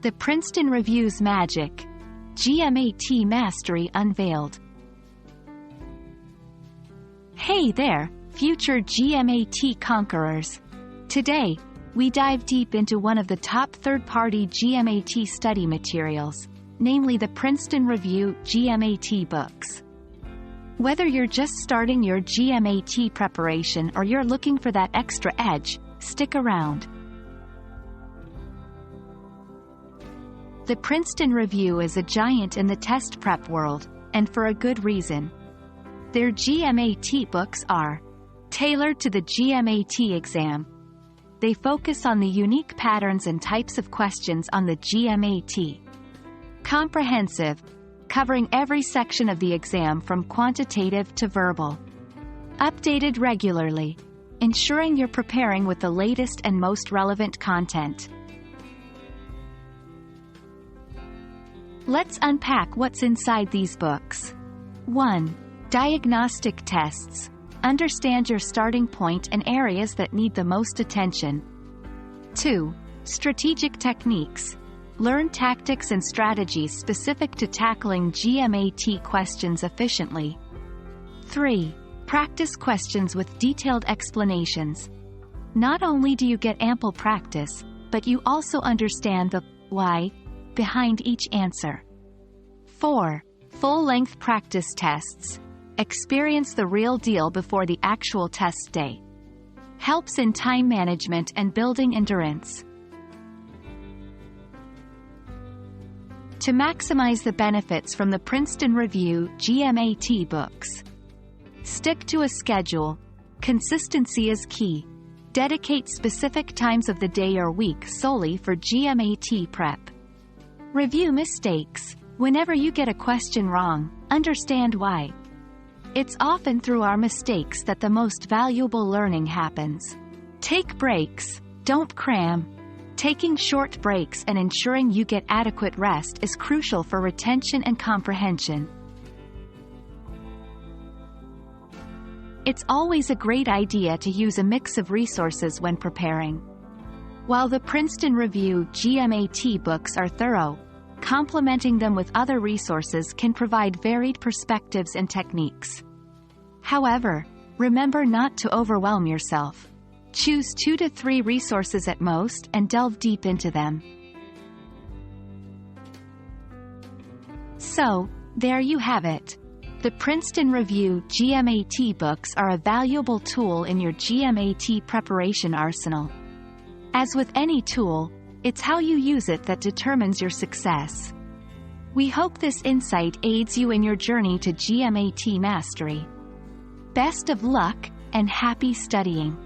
The Princeton Review's Magic. GMAT Mastery Unveiled. Hey there, future GMAT conquerors. Today, we dive deep into one of the top third-party GMAT study materials, namely the Princeton Review GMAT Books. Whether you're just starting your GMAT preparation or you're looking for that extra edge, stick around. The Princeton Review is a giant in the test prep world, and for a good reason. Their GMAT books are tailored to the GMAT exam. They focus on the unique patterns and types of questions on the GMAT. Comprehensive, covering every section of the exam from quantitative to verbal. Updated regularly, ensuring you're preparing with the latest and most relevant content. Let's unpack what's inside these books. 1. Diagnostic tests. Understand your starting point and areas that need the most attention. 2. Strategic techniques. Learn tactics and strategies specific to tackling GMAT questions efficiently. 3. Practice questions with detailed explanations. Not only do you get ample practice, but you also understand the why behind each answer. 4. Full-length practice tests. Experience the real deal before the actual test day. Helps in time management and building endurance. To maximize the benefits from the Princeton Review GMAT books. Stick to a schedule. Consistency is key. Dedicate specific times of the day or week solely for GMAT prep. Review mistakes. Whenever you get a question wrong, understand why. It's often through our mistakes that the most valuable learning happens. Take breaks. Don't cram. Taking short breaks and ensuring you get adequate rest is crucial for retention and comprehension. It's always a great idea to use a mix of resources when preparing. While the Princeton Review GMAT books are thorough, complementing them with other resources can provide varied perspectives and techniques. However, remember not to overwhelm yourself. Choose 2 to 3 resources at most and delve deep into them. So, there you have it. The Princeton Review GMAT books are a valuable tool in your GMAT preparation arsenal. As with any tool, it's how you use it that determines your success. We hope this insight aids you in your journey to GMAT mastery. Best of luck, and happy studying!